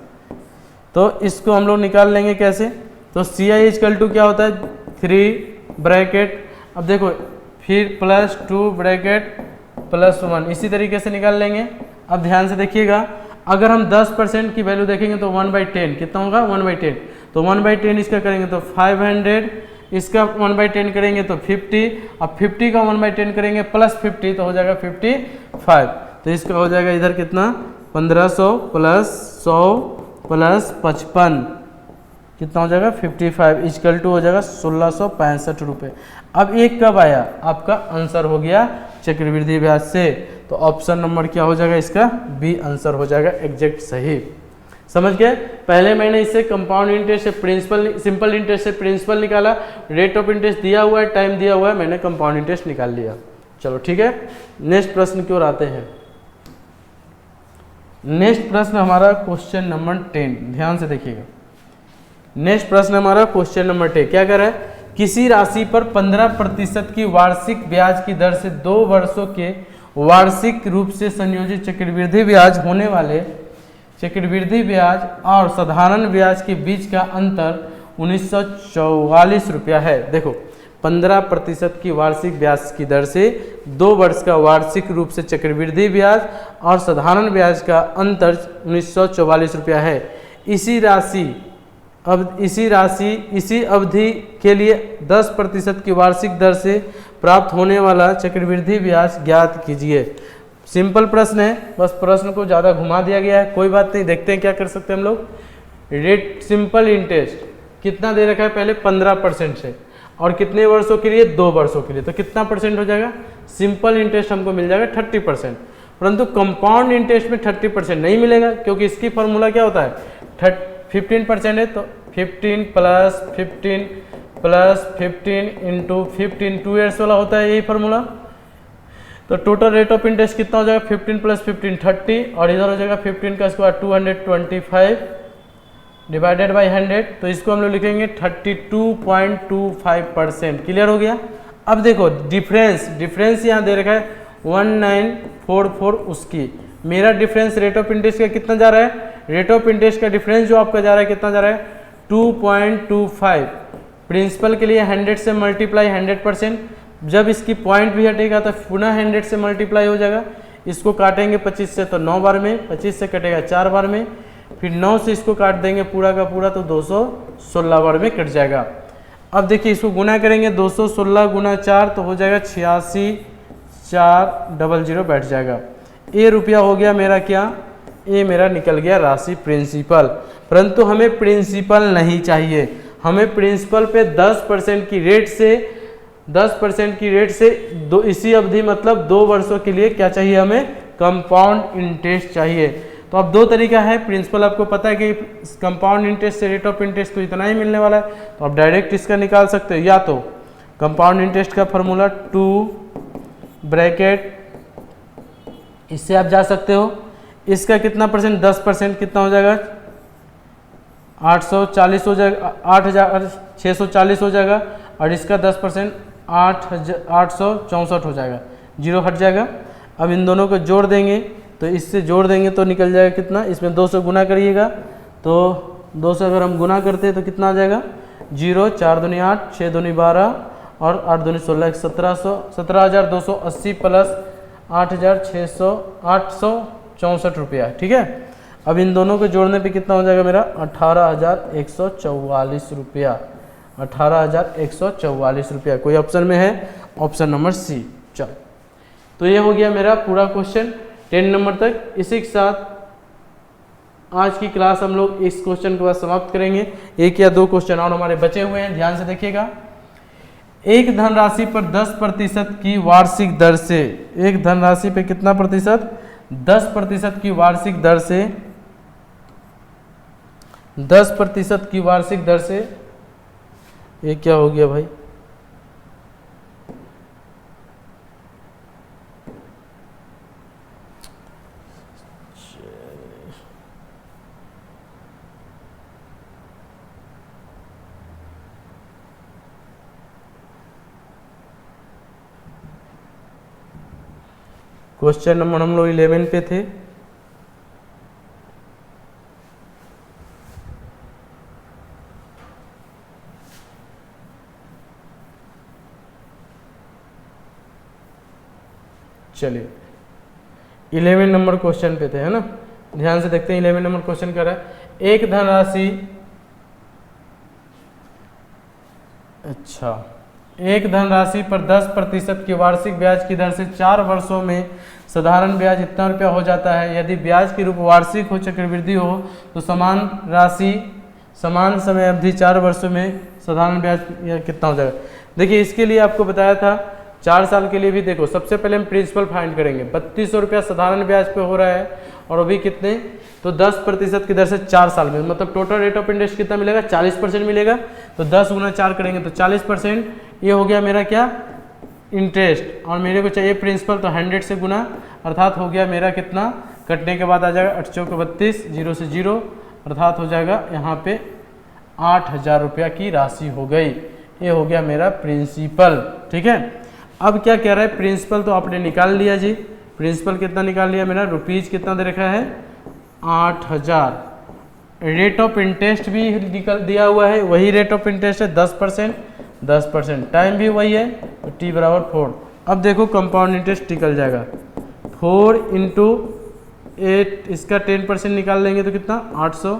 तो इसको हम लोग निकाल लेंगे कैसे, तो सी आई इक्वल टू क्या होता है 3 ब्रैकेट, अब देखो फिर +2 ब्रैकेट +1, इसी तरीके से निकाल लेंगे। अब ध्यान से देखिएगा, अगर हम 10% की वैल्यू देखेंगे तो 1/10 कितना होगा 1/10, तो 1/10 इसका करेंगे तो 500, इसका 1/10 करेंगे तो 50, अब 50 का 1/10 करेंगे +50 तो हो जाएगा 55, तो इसका हो जाएगा इधर कितना 1500 + 100 + 55 कितना हो जाएगा 55 इक्वल टू हो जाएगा 1665 रुपये। अब एक कब आया, आपका आंसर हो गया चक्रवृद्धि ब्याज से, तो ऑप्शन नंबर क्या हो जाएगा इसका बी आंसर हो जाएगा एग्जैक्ट सही। समझ गए, पहले मैंने इससे कंपाउंड इंटरेस्ट से प्रिंसिपल, सिंपल इंटरेस्ट से प्रिंसिपल निकाला, रेट ऑफ इंटरेस्ट दिया हुआ है, टाइम दिया हुआ है, मैंने कंपाउंड इंटरेस्ट निकाल लिया। चलो ठीक है, नेक्स्ट प्रश्न की ओर आते हैं। नेक्स्ट प्रश्न हमारा क्वेश्चन नंबर 10, ध्यान से देखिएगा। नेक्स्ट प्रश्न हमारा क्वेश्चन नंबर 10 क्या कर रहा है, किसी राशि पर 15% की वार्षिक ब्याज की दर से 2 वर्षों के वार्षिक रूप से संयोजित चक्रवृद्धि ब्याज होने वाले चक्रवृद्धि ब्याज और साधारण ब्याज के बीच का अंतर 1944 रुपया है। देखो 15% की वार्षिक ब्याज की दर से 2 वर्ष का वार्षिक रूप से चक्रवृद्धि ब्याज और साधारण ब्याज का अंतर 1944 रुपया है। इसी अवधि के लिए 10% की वार्षिक दर से प्राप्त होने वाला चक्रवृद्धि ब्याज ज्ञात कीजिए। सिंपल प्रश्न है, बस प्रश्न को ज़्यादा घुमा दिया गया है, कोई बात नहीं। देखते हैं क्या कर सकते हैं हम लोग। रेट सिंपल इंटरेस्ट कितना दे रखा है, पहले 15% से, और कितने वर्षों के लिए, 2 वर्षों के लिए, तो कितना परसेंट हो जाएगा, सिंपल इंटरेस्ट हमको मिल जाएगा 30%। परंतु कंपाउंड इंटरेस्ट में 30% नहीं मिलेगा, क्योंकि इसकी फॉर्मूला क्या होता है, 15% है तो 15 प्लस 15 प्लस 15 इंटू 15 2 ईयर्स वाला होता है, यही फार्मूला। तो टोटल रेट ऑफ इंटरेस्ट कितना हो जाएगा, 15 प्लस 15 30, और इधर हो जाएगा 15 का स्क्वायर 225 डिवाइडेड बाई 100, तो इसको हम लोग लिखेंगे 32.25%। क्लियर हो गया। अब देखो डिफरेंस यहाँ दे रखा है 1944, उसकी मेरा डिफरेंस रेट ऑफ इंटरेस्ट का कितना जा रहा है, रेट ऑफ इंटरेस्ट का डिफरेंस जो आपका जा रहा है कितना जा रहा है, 2.25। प्रिंसिपल के लिए 100 से मल्टीप्लाई 100%, जब इसकी पॉइंट भी हटेगा तो पुनः 100 से मल्टीप्लाई हो जाएगा। इसको काटेंगे 25 से तो 9 बार में, 25 से कटेगा 4 बार में, फिर 9 से इसको काट देंगे पूरा का पूरा तो 216 बार में कट जाएगा। अब देखिए इसको गुना करेंगे, 216 गुना 4 तो हो जाएगा 86,400 बैठ जाएगा। ये रुपया हो गया मेरा क्या, ये मेरा निकल गया राशि प्रिंसिपल। परंतु हमें प्रिंसिपल नहीं चाहिए, हमें प्रिंसिपल पे 10% की रेट से इसी अवधि मतलब 2 वर्षों के लिए क्या चाहिए, हमें कंपाउंड इंटरेस्ट चाहिए। तो अब 2 तरीका है, प्रिंसिपल आपको पता है कि कंपाउंड इंटरेस्ट से रेट ऑफ इंटरेस्ट तो इतना ही मिलने वाला है, तो आप डायरेक्ट इसका निकाल सकते हो। या तो कंपाउंड इंटरेस्ट का फॉर्मूला 2 ब्रैकेट, इससे आप जा सकते हो। इसका कितना परसेंट, 10% कितना हो जाएगा, 840 हो जाएगा, 8640 हो जाएगा, और इसका 10% 864 हो जाएगा, 0 हट जाएगा। अब इन दोनों को जोड़ देंगे, तो इससे जोड़ देंगे तो निकल जाएगा कितना, इसमें 2 से गुना करिएगा, तो 2 से अगर हम गुना करते हैं तो कितना आ जाएगा, 0, 4 दूनी 8, 6 दूनी 12, और 8 दूनी 16, 17,280 प्लस 864 रुपया। ठीक है, अब इन दोनों को जोड़ने पे कितना हो जाएगा मेरा, 18,144 रुपया, 18,144 रुपया। कोई ऑप्शन में है, ऑप्शन नंबर सी। चलो, तो ये हो गया मेरा पूरा क्वेश्चन 10 नंबर तक। इसी के साथ आज की क्लास हम लोग इस क्वेश्चन के बाद समाप्त करेंगे। 1 या 2 क्वेश्चन और हमारे बचे हुए हैं, ध्यान से देखिएगा। एक धनराशि पर 10% की वार्षिक दर से, एक धनराशि पे कितना प्रतिशत, 10% की वार्षिक दर से, 10% की वार्षिक दर से, ये क्या हो गया भाई, क्वेश्चन नंबर हम लोग 11 पे थे। चलिए 11 नंबर क्वेश्चन पे थे, है ना। ध्यान से देखते हैं 11 नंबर क्वेश्चन कर रहा है, एक धनराशि, अच्छा, एक धनराशि पर 10% की वार्षिक ब्याज की दर से 4 वर्षों में साधारण ब्याज इतना रुपया हो जाता है। यदि ब्याज की रूप वार्षिक हो, चक्रवृद्धि हो, तो समान राशि समान समय अवधि 4 वर्षों में साधारण ब्याज कितना हो जाएगा। देखिए इसके लिए आपको बताया था 4 साल के लिए भी। देखो सबसे पहले हम प्रिंसिपल फाइंड करेंगे, 3200 रुपया साधारण ब्याज पे हो रहा है, और अभी कितने, तो 10% की दर से 4 साल में, मतलब टोटल रेट ऑफ इंटरेस्ट कितना मिलेगा, 40% मिलेगा। तो 10 गुना 4 करेंगे तो 40%, ये हो गया मेरा क्या, इंटरेस्ट। और मेरे को चाहिए प्रिंसिपल, तो 100 से गुना, अर्थात हो गया मेरा कितना, कटने के बाद आ जाएगा 8 चौके 32, 0 से 0, अर्थात हो जाएगा यहाँ पे 8,000 रुपया की राशि हो गई। ये हो गया मेरा प्रिंसिपल। ठीक है, अब क्या कह रहा है, प्रिंसिपल तो आपने निकाल लिया जी, प्रिंसिपल कितना निकाल लिया मेरा, रुपीज़ कितना दे रखा है, 8,000। रेट ऑफ इंटरेस्ट भी निकल दिया हुआ है, वही रेट ऑफ इंटरेस्ट है 10%, 10%, टाइम भी वही है तो t बराबर 4। अब देखो कंपाउंड इंटरेस्ट निकल जाएगा 4 इंटू 8, इसका 10% निकाल लेंगे तो कितना 800,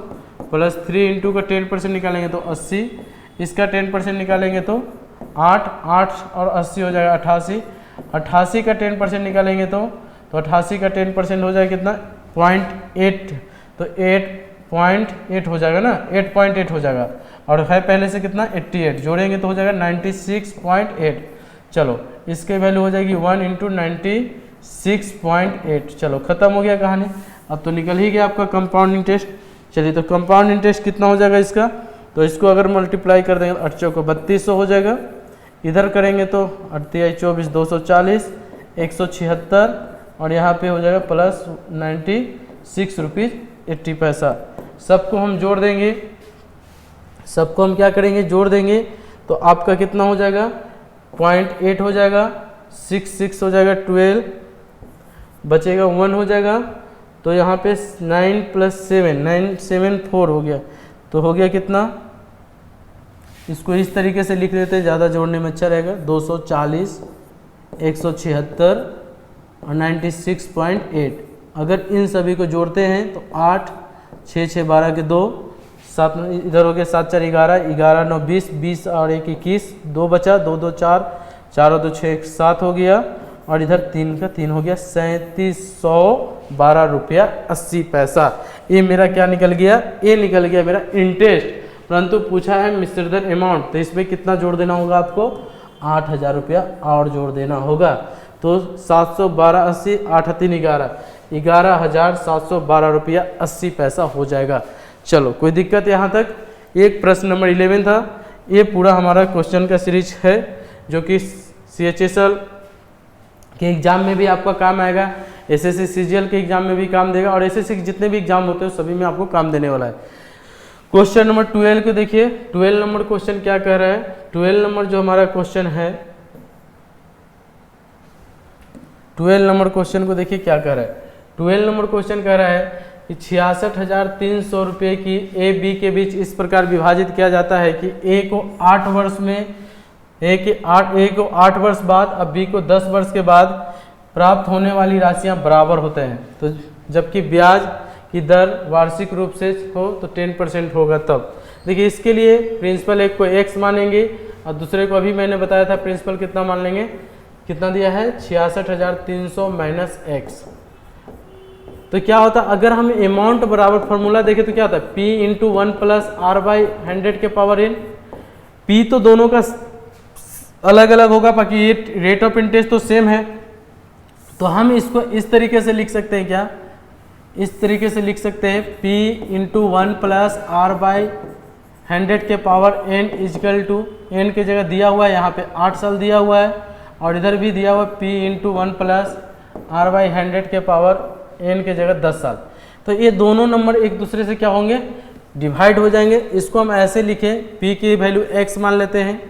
प्लस 3 इंटू का 10% निकालेंगे तो 80, इसका 10% निकालेंगे तो 8 और 80 हो जाएगा 88, 88 का 10% निकालेंगे तो 88 का 10% हो जाएगा कितना 0.8, तो 8.8 हो जाएगा ना, 8.8 हो जाएगा, और है पहले से कितना 88, जोड़ेंगे तो हो जाएगा 96.8। चलो इसके वैल्यू हो जाएगी 1 इंटू 96.8। चलो खत्म हो गया कहानी। अब तो निकल ही गया आपका कंपाउंड इंटरेस्ट। चलिए तो कंपाउंड इंटरेस्ट कितना हो जाएगा इसका, तो इसको अगर मल्टीप्लाई कर देंगे 8 चौको 3200 हो जाएगा, इधर करेंगे तो 8×24 240, 176, और यहाँ पे हो जाएगा प्लस 96 रुपीज़ 80 पैसा। सबको हम जोड़ देंगे, सबको हम क्या करेंगे जोड़ देंगे, तो आपका कितना हो जाएगा 0.8 हो जाएगा, 6 हो जाएगा 12, बचेगा 1 हो जाएगा, तो यहाँ पे 9 + 7 974 हो गया, तो हो गया कितना, इसको इस तरीके से लिख लेते हैं, ज़्यादा जोड़ने में अच्छा रहेगा, 240, 176 और 96.8। अगर इन सभी को जोड़ते हैं तो 8 6 6 12 के 2, 7 इधर हो गया 7 4 11, 11 9 20, 20 और 1 21, 2 बचा, 2 2 4, 4 और 2 6 7 हो गया, और इधर 3 का 3 हो गया, 3712 रुपया 80 पैसा। ये मेरा क्या निकल गया, ये निकल गया मेरा इंटरेस्ट। परंतु पूछा है मिश्रधन अमाउंट, तो इसमें कितना जोड़ देना होगा आपको 8000 रुपया और जोड़ देना होगा, तो 712 80 8 3 11, 11,712 रुपया 80 पैसा हो जाएगा। चलो कोई दिक्कत यहाँ तक। एक प्रश्न नंबर 11 था, ये पूरा हमारा क्वेश्चन का सीरीज है जो कि CHSL के एग्जाम में भी आपका काम आएगा, SSC CGL के एग्जाम में भी काम देगा, और SSC के जितने भी एग्जाम होते हैं सभी में आपको काम देने वाला है। क्वेश्चन नंबर 12 को देखिए, 12 नंबर क्वेश्चन क्या कह रहा है, 12 नंबर जो हमारा क्वेश्चन है, 12 नंबर क्वेश्चन को देखिए क्या कह रहा है। 12 नंबर क्वेश्चन कह रहा है कि 66,300 रुपये की A B के बीच इस प्रकार विभाजित किया जाता है कि A को 8 वर्ष में A को 8 वर्ष बाद अब B को 10 वर्ष के बाद प्राप्त होने वाली राशियां बराबर होते हैं, तो जबकि ब्याज की दर वार्षिक रूप से हो तो 10% होगा। तब देखिए इसके लिए प्रिंसिपल एक को x मानेंगे और दूसरे को अभी मैंने बताया था प्रिंसिपल कितना मान लेंगे, कितना दिया है 66,300 माइनस x। तो क्या होता है अगर हम अमाउंट बराबर फॉर्मूला देखें तो क्या होता है P × 1 + R/100 के पावर n। P तो दोनों का अलग अलग होगा, बाकी ये रेट ऑफ इंटरेस्ट तो सेम है, तो हम इसको इस तरीके से लिख सकते हैं, क्या इस तरीके से लिख सकते हैं P × 1 + R/100 के पावर n = n की जगह दिया हुआ है यहाँ पे 8 साल दिया हुआ है, और इधर भी दिया हुआ P × 1 + R/100 के पावर n की जगह 10 साल। तो ये दोनों नंबर एक दूसरे से क्या होंगे डिवाइड हो जाएंगे। इसको हम ऐसे लिखें, P की वैल्यू x मान लेते हैं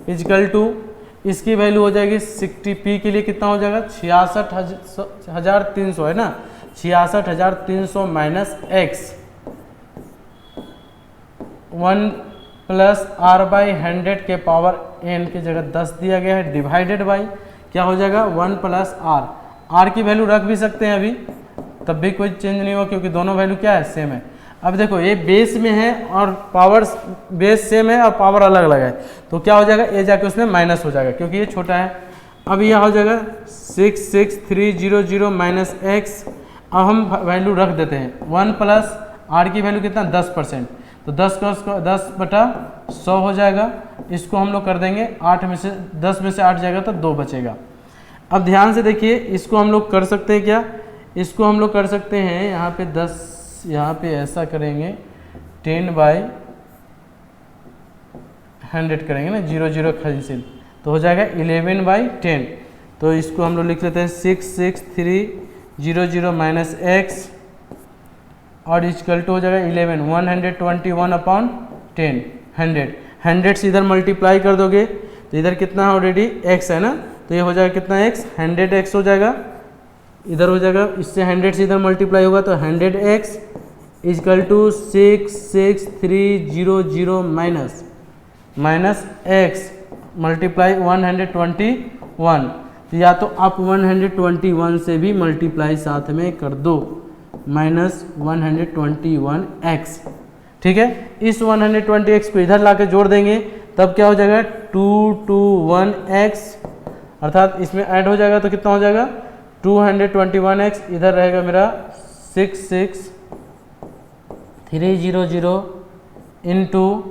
= इसकी वैल्यू हो जाएगी 60, P के लिए कितना हो जाएगा 66,300 है ना, 66,300 माइनस x 1 + R/100 के पावर n की जगह 10 दिया गया है, डिवाइडेड बाई क्या हो जाएगा 1 + R की वैल्यू रख भी सकते हैं अभी, तब भी कोई चेंज नहीं होगा क्योंकि दोनों वैल्यू क्या है सेम है। अब देखो ये बेस में है और पावर बेस सेम है और पावर अलग अलग है, तो क्या हो जाएगा ये जाके उसमें माइनस हो जाएगा क्योंकि ये छोटा है। अब यह हो जाएगा 66300 माइनस x। अब हम वैल्यू रख देते हैं 1 + R की वैल्यू कितना 10%, तो 10/100 हो जाएगा। इसको हम लोग कर देंगे 8 में से 10 में से 8 जाएगा तो 2 बचेगा। अब ध्यान से देखिए इसको हम लोग कर सकते हैं, क्या इसको हम लोग कर सकते हैं यहाँ पे 10, यहाँ पे ऐसा करेंगे 10/100 करेंगे ना, 0 0 कैंसिल, तो हो जाएगा 11/10। तो इसको हम लोग लिख लेते हैं 66300 माइनस x और = हो जाएगा 11 121/10 100 से इधर मल्टीप्लाई कर दोगे तो इधर कितना है ऑलरेडी x है ना, तो ये हो जाएगा कितना x 100x हो जाएगा, इधर हो जाएगा इससे 100 से इधर मल्टीप्लाई होगा तो 100x = 66300 माइनस x मल्टीप्लाई 121, तो या तो आप 121 से भी मल्टीप्लाई साथ में कर दो, माइनस 121x, ठीक है। इस 120x को इधर ला के जोड़ देंगे, तब क्या हो जाएगा 221x, अर्थात इसमें ऐड हो जाएगा तो कितना हो जाएगा 221x, इधर रहेगा मेरा 66300 इंटू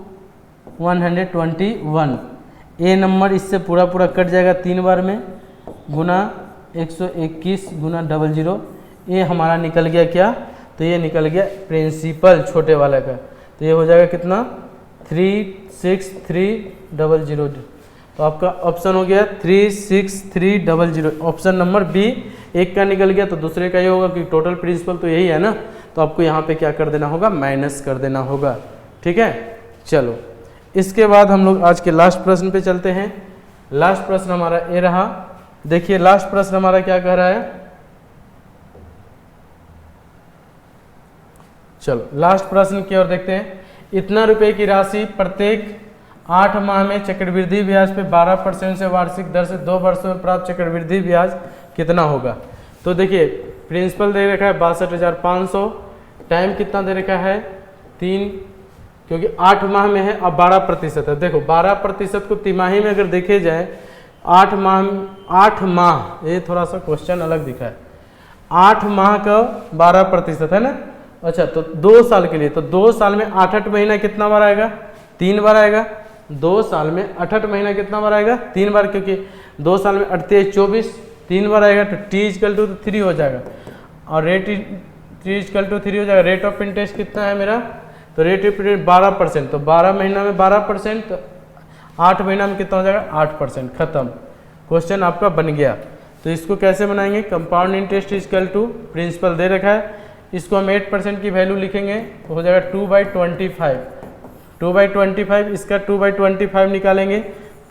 121। ए नंबर इससे पूरा पूरा कट जाएगा 3 बार में, गुना 121 गुना 00, ये हमारा निकल गया क्या, तो ये निकल गया प्रिंसिपल छोटे वाले का, तो ये हो जाएगा कितना 36300। तो आपका ऑप्शन हो गया 36300, ऑप्शन नंबर बी। एक का निकल गया तो दूसरे का ये होगा कि टोटल प्रिंसिपल तो यही है ना, तो आपको यहाँ पे क्या कर देना होगा, माइनस कर देना होगा, ठीक है। चलो इसके बाद हम लोग आज के लास्ट प्रश्न पे चलते हैं। लास्ट प्रश्न हमारा ये रहा, देखिए लास्ट प्रश्न हमारा क्या कह रहा है, चलो लास्ट प्रश्न की ओर देखते हैं। इतना रुपए की राशि प्रत्येक 8 माह में चक्रवृद्धि ब्याज पे 12% से वार्षिक दर से 2 वर्षों में प्राप्त चक्रवृद्धि ब्याज कितना होगा। तो देखिए प्रिंसिपल दे रखा है 62,500, टाइम कितना दे रखा है 3, क्योंकि 8 माह में है, अब 12% है। देखो 12% को तिमाही में अगर देखे जाए, 8 माह, ये थोड़ा सा क्वेश्चन अलग दिखा है, 8 माह का 12% है ना, अच्छा तो 2 साल के लिए, तो 2 साल में 8 महीना कितना बार आएगा, 3 बार आएगा। 2 साल में 8 महीना कितना बार आएगा, 3 बार, क्योंकि 2 साल में 8 × 24 3 बार आएगा, तो t = 3 हो जाएगा, और रेट t = 3 हो जाएगा। रेट ऑफ इंटरेस्ट कितना है मेरा, तो रेट ऑफ इंटरेस्ट 12%, तो 12 महीना में 12%, तो 8 महीना में कितना हो जाएगा 8%, खत्म, क्वेश्चन आपका बन गया। तो इसको कैसे बनाएंगे, कंपाउंड इंटरेस्ट = प्रिंसिपल दे रखा है, इसको हम 8% की वैल्यू लिखेंगे तो हो जाएगा 2/25, 2/25, इसका 2/25 निकालेंगे,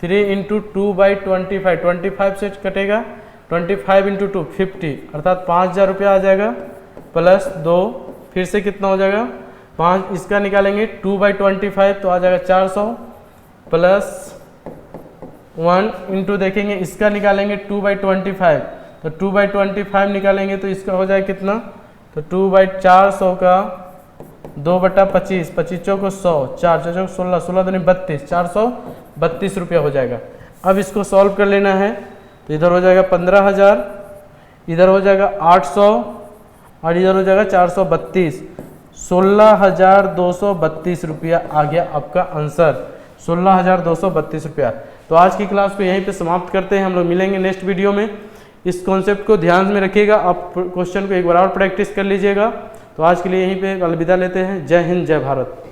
3 × 2/25, 25 से कटेगा, 25 × 2 50, अर्थात 5,000 रुपया आ जाएगा, प्लस 2, फिर से कितना हो जाएगा 5, इसका निकालेंगे 2/25 तो आ जाएगा 400, प्लस 1 इंटू देखेंगे इसका निकालेंगे 2/25, तो 2/25 निकालेंगे तो इसका हो जाएगा कितना, तो 2/400 का 2/25, 25 को 100, 4 4 16, 16 दूनी 32, 432 रुपया हो जाएगा। अब इसको सॉल्व कर लेना है, तो इधर हो जाएगा 15,000, इधर हो जाएगा 800, और इधर हो जाएगा 432, 16,232 रुपया आ गया आपका आंसर, 16,232 रुपया। तो आज की क्लास को यहीं पे समाप्त करते हैं, हम लोग मिलेंगे नेक्स्ट वीडियो में। इस कॉन्सेप्ट को ध्यान में रखिएगा, आप क्वेश्चन को एक बार और प्रैक्टिस कर लीजिएगा। तो आज के लिए यहीं पे अलविदा लेते हैं। जय हिंद, जय भारत।